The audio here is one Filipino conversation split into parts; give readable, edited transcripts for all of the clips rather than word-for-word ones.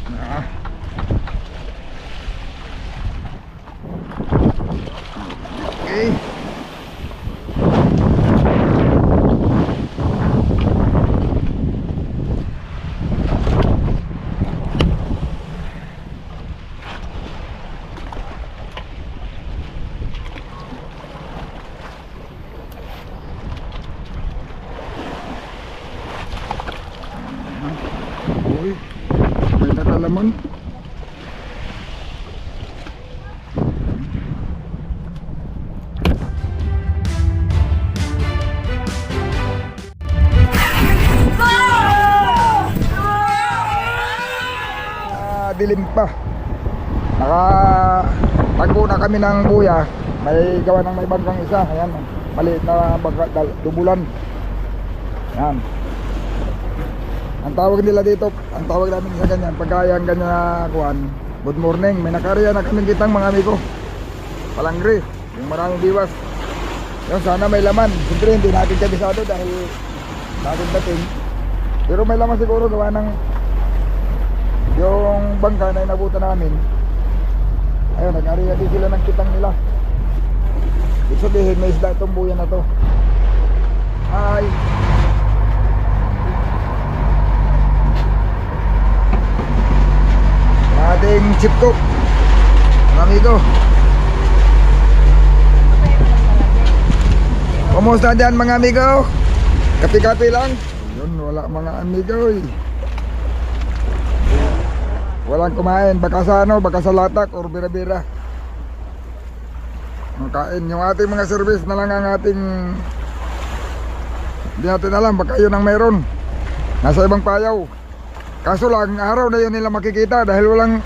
Ah. Okay. Uy, may natalaman. Dilim pa. Nakatagpo na kami ng kuya. May gawa ng may bangkang isa. Ayan, maliit na bangka, dubulan. Ayan. Ang tawag nila dito, ang tawag namin sa ganyan, pagkayang ganyan na kuhan, good morning, may nakariya na kaming kitang mga amigo. Palangri, yung maraming diwas. Yung sana may laman. Siyempre hindi natin kabisado dahil bagong dating. Pero may laman siguro gawa ng yung bangka na inabutan namin. Ayun, nag-ariya din sila ng kitang nila. Ibig sabihin may isda itong buyan na to. Ay, ating chip cook mga amigo. Kumusta dyan mga amigo? Kapi-kapi lang. Yun, wala mga amigo eh. Walang kumain, baka sa ano, baka sa latak or bira-bira. Ang kain, yung ating mga service na lang ang ating, hindi natin alam, baka yun ang mayroon. Nasa ibang payaw. Kaso lang, araw na yun nila makikita dahil walang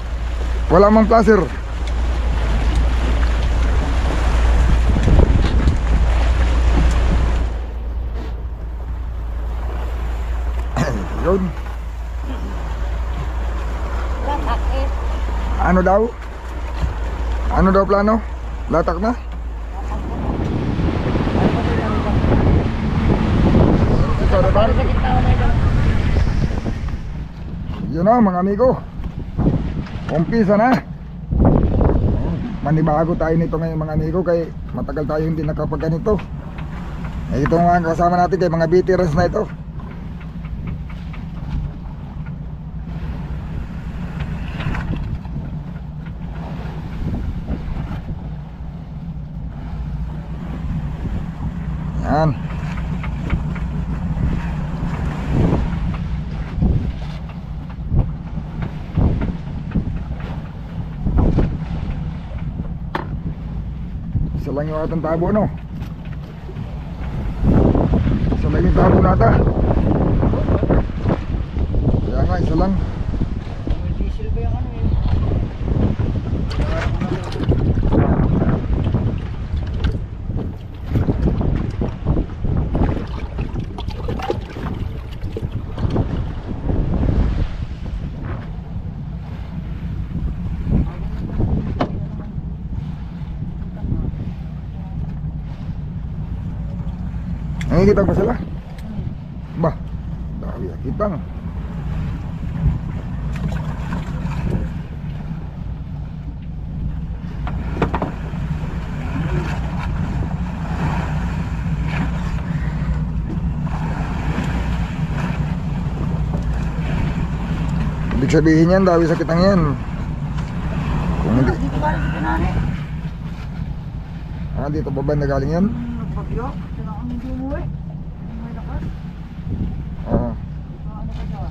mang placer. Yun. Ano daw? Ano daw plano? Latak na? Yun na mga amigo, umpisa na. Manibago tayo nito ngayon mga amigo, kay matagal tayo hindi nakapagganito. Ito nga kasama natin kay mga veterans na ito. Yan. Isa lang yung atong tabo, no? Isa lang yung tabo nata. Kaya nga, isa lang. Diesel ba yung ano eh? Nakikita pa sila? Bah, dahil kita nga. Ibig sabihin yan, dahil sa kitang yan. Kung hindi. Dito ba rin pinani? Ah, dito pa ba nagaling yan? Nagbagyo? Sila kami dumuwi. May lakas. Oo. Ano ka dyan?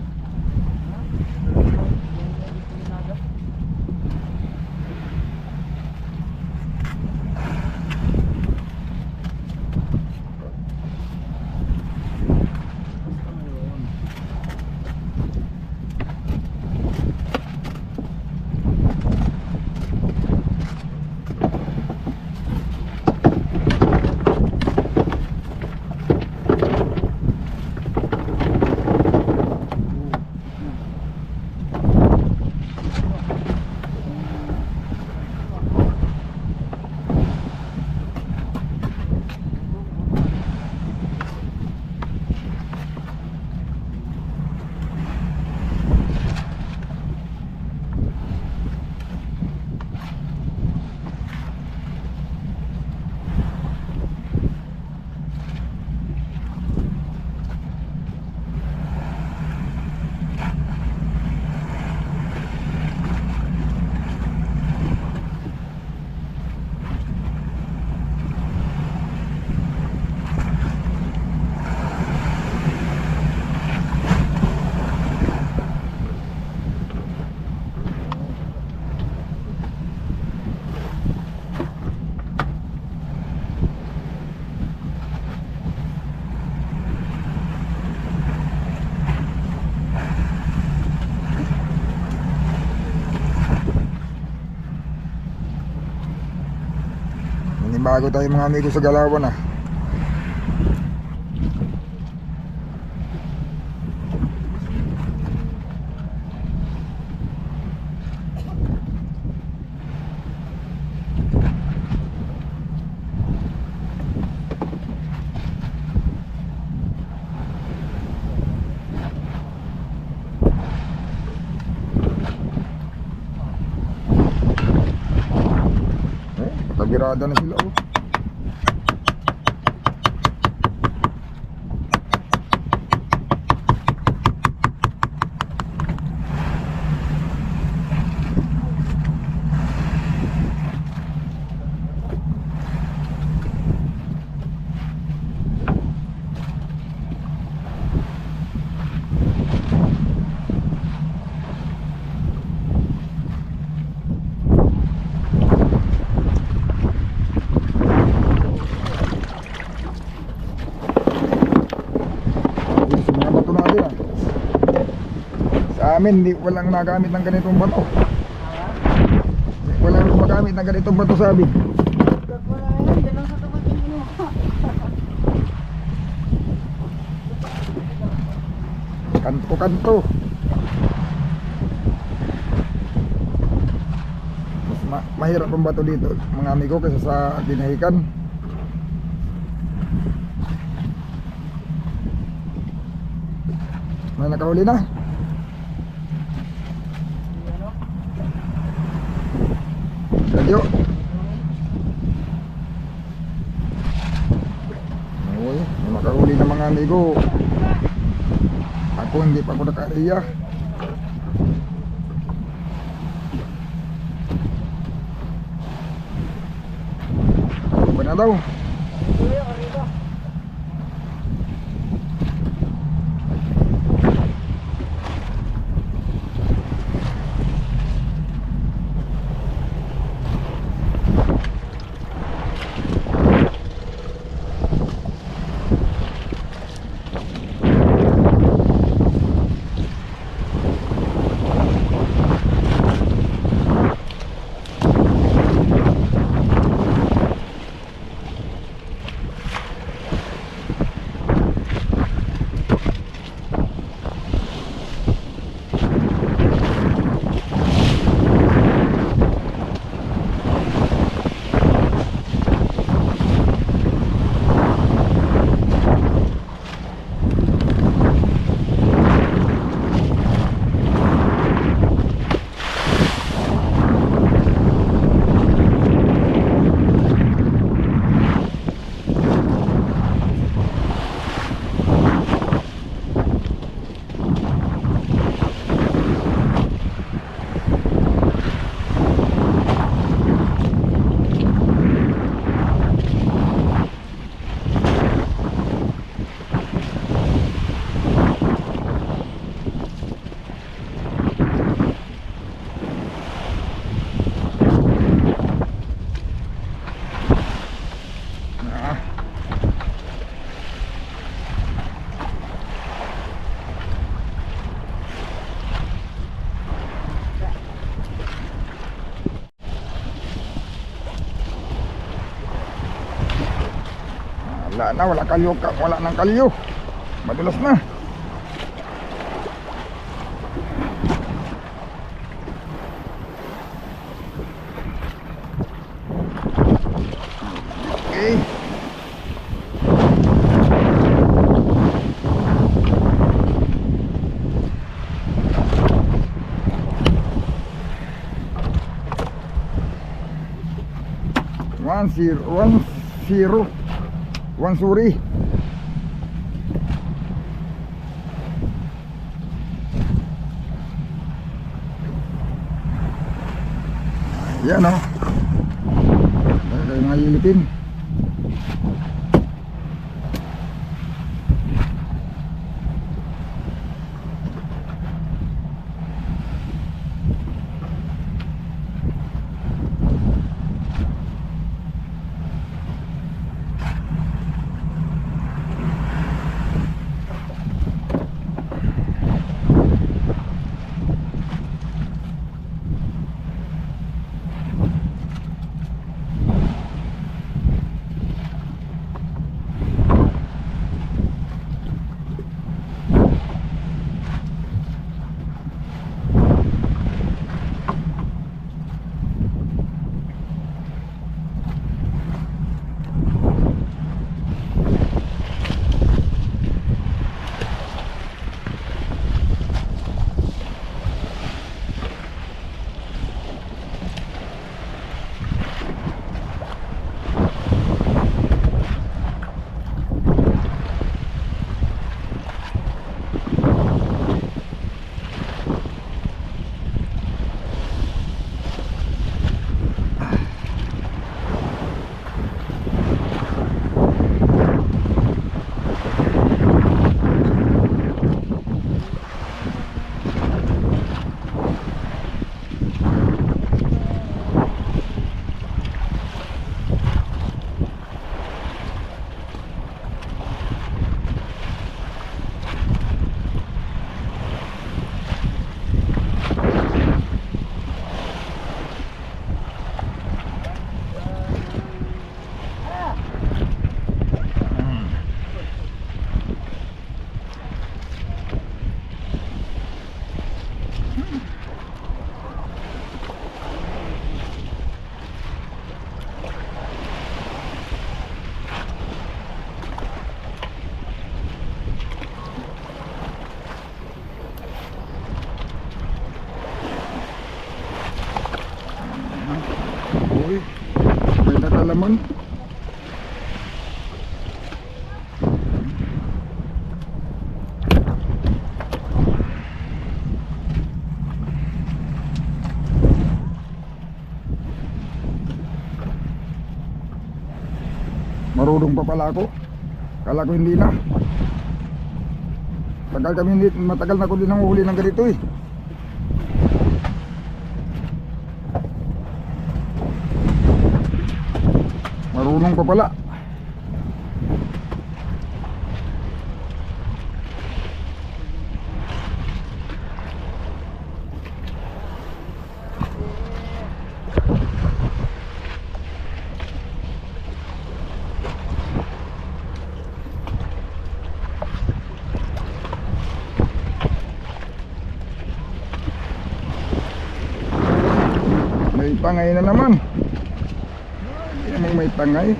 May bago tayo mga amigo sa Galawan ah. Nakabirada na sila oh. Sa amin, walang nagamit ng ganitong bato. Walang gumagamit ng ganitong bato sa amin. Wala yan, dyan lang sa tumating mo. Kanto-kanto. Mas mahirap ang bato dito, mga amigo, kaysa sa Dinahican. May nakahuli na. Radyo. Uy, may makahuli na mga amigo. Ako hindi pa ako nakariya. Ano ba na daw? Wala na, wala kalyo, wala nang kalyo. Madulas na. Okay. One suri. Yan o. Kayo mga ilipin. naman. Marunong pa pala ako. Kala ko hindi na. Matagal na ko din ang huli ng ganito eh. Marunong pa pala. May pangay na naman. Yan may pangay.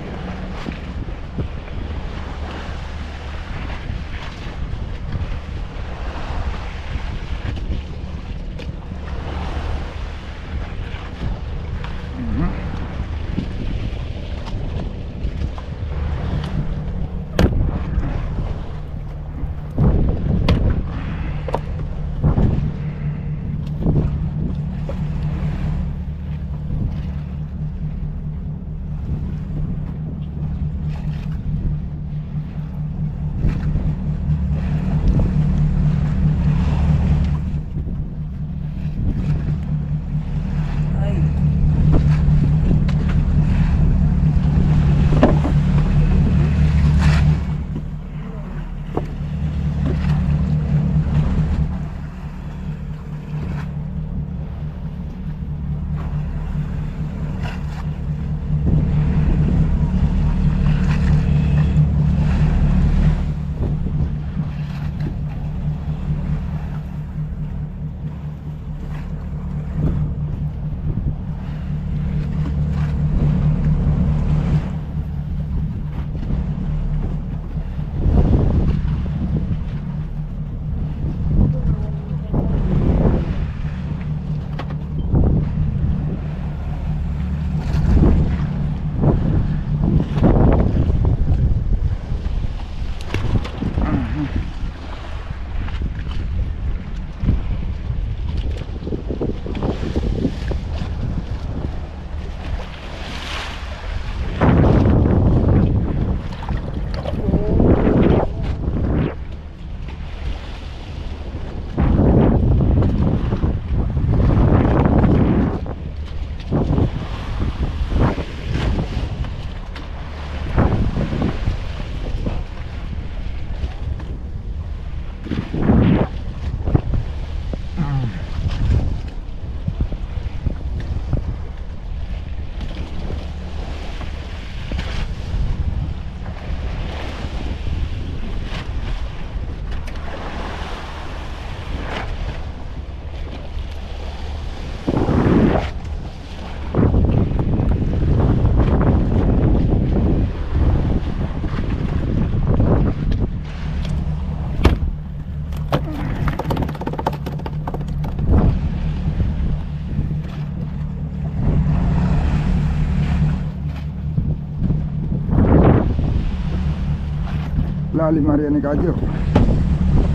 Lalim Maria ni Kadyo.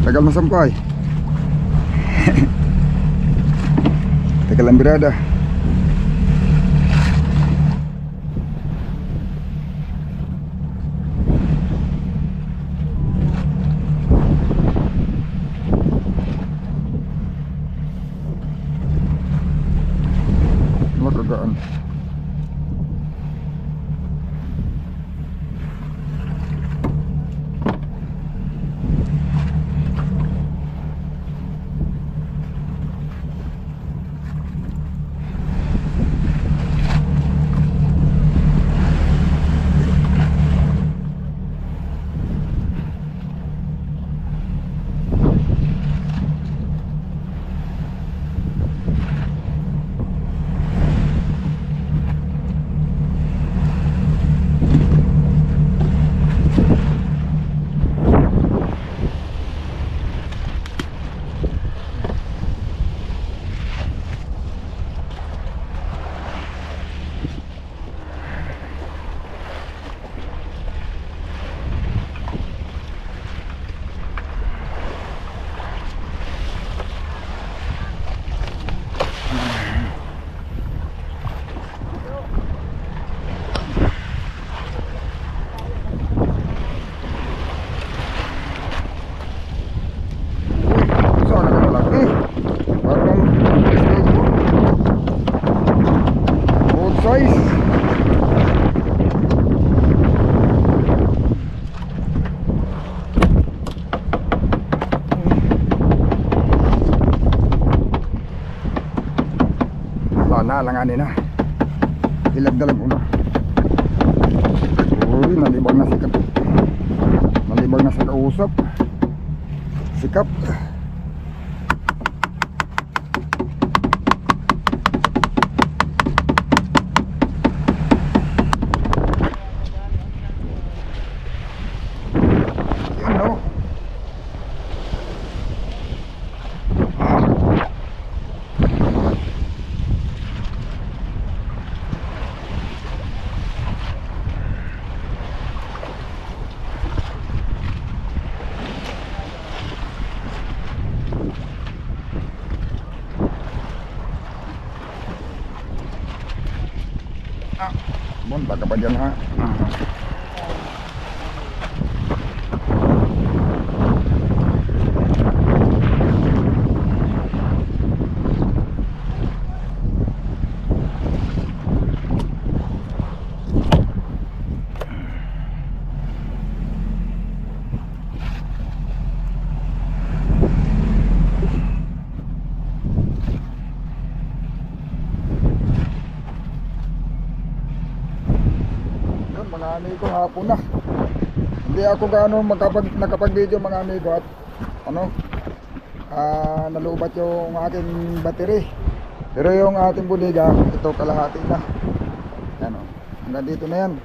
Tagal masampay. Tagal ang birada. Makagaan. nalanganin na. Dilag-dalag una. Uy, nalibag na sikap. Nalibag na sa kausap. Sikap. Yun no. Bunta ka pa dyan ha. Mga amigo, hapon na. Hindi ako gaano nakapag-video mga amigo at nalubat yung aking battery. Pero yung ating bodega, ito kalahati na. Yan o, hanggang dito na yan.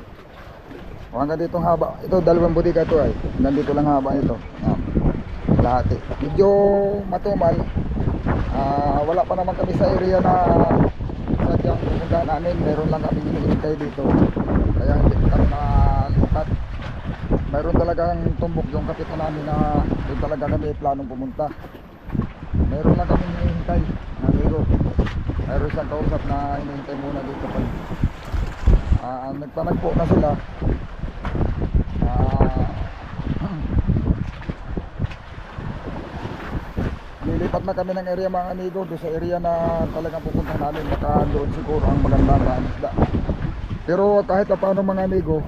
O hanggang dito haba. Ito, dalawang bodega ito ay. Hanggang dito lang haba ito. Yan, kalahati. Medyo matumal. Wala pa naman kami sa area na sadyang pupuntahan namin. Meron lang kami hinihintay dito. Kaya hindi kami nakalipat. Mayroon talagang tumbok yung kapitan namin na doon talaga kami planong pumunta. Mayroon lang kami hinihintay, amigo. Mayroon isang kausap na hinihintay muna dito pa. Nagpanagpo na sila. Lilipat na kami ng area mga amigo, doon sa area na talagang pupunta namin. Baka doon siguro ang magandang isda. Pero kahit pa paano mga amigo,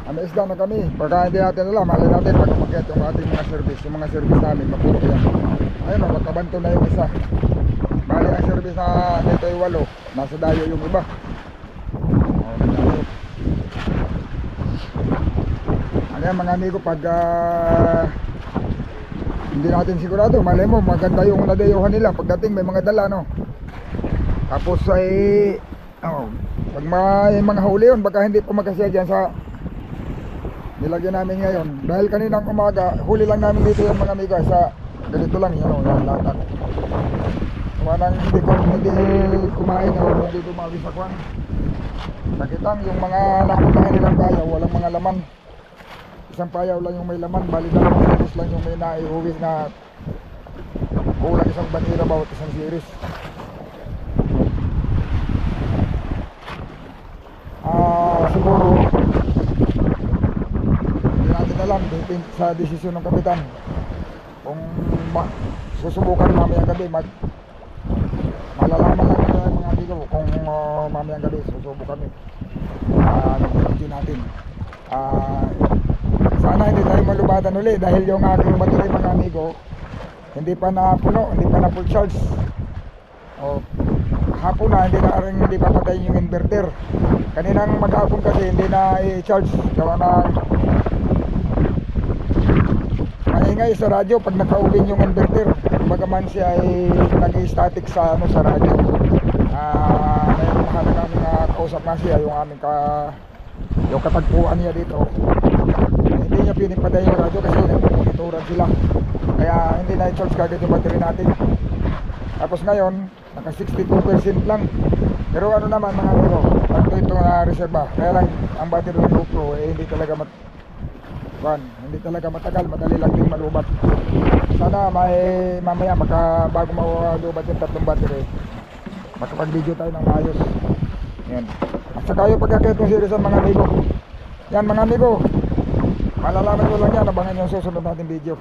may isda na kami. Baka hindi natin alam, malay natin pag umakyat yung ating mga service. Yung mga service namin, mapuro yan. Ayun o, magkabanto na yung isa. Bali ang service na dito ay 8. Nasa dayo yung iba. Ano yan mga amigo, pag hindi natin sigurado, malay mo maganda yung nadayuhan nila. Pagdating may mga dala no. Tapos ay pag may mga huli yun, baka hindi po magkasya dyan sa nilagyan namin ngayon. Dahil kaninang umaga, huli lang namin dito yung mga amigo sa ganito lang yan o, yan latak. Kumanang hindi kumain o hindi dumawi sa kwan. Nakitang yung mga napuntahan nilang payaw, walang mga laman. Isang payaw lang yung may laman, bali dalawang series lang yung may naiuwi na kulang isang banira bawat isang series. Siguro hindi natin alam sa desisyon ng kapitan kung susubukan mamayang gabi malalaman lang natin mga amigo kung mamayang gabi susubukan kami nag-video natin. Sana hindi tayo malubatan uli dahil yung aking battery mga amigo hindi pa na puno, hindi pa na full charge. Hapon na hindi pa patayin yung inverter. Kaninang maghapon kasi hindi na i-charge gawa na maingay sa radyo pag naka-open yung inverter. Bagaman siya ay nag-static sa sa radyo. Mayroon mahalaga kami kausap na siya yung katagpuan niya dito. Hindi niya pinipatay yung radyo kasi nagpupunituran sila. Kaya hindi na i-charge kagad yung battery natin. Tapos ngayon naka 62% lang. Pero ano naman mga amigo, ito na reserva. Kaya lang ang battery ng GoPro hindi talaga matagal, madali lang din malubat. Sana mamaya bago malubat yung tatlong battery, makapag-video tayo ng maayos. Yan. At saka yung pagkakit ng series ng mga amigo. Yan mga amigo, malalaman ko lang yan, abangan yung susunod natin video.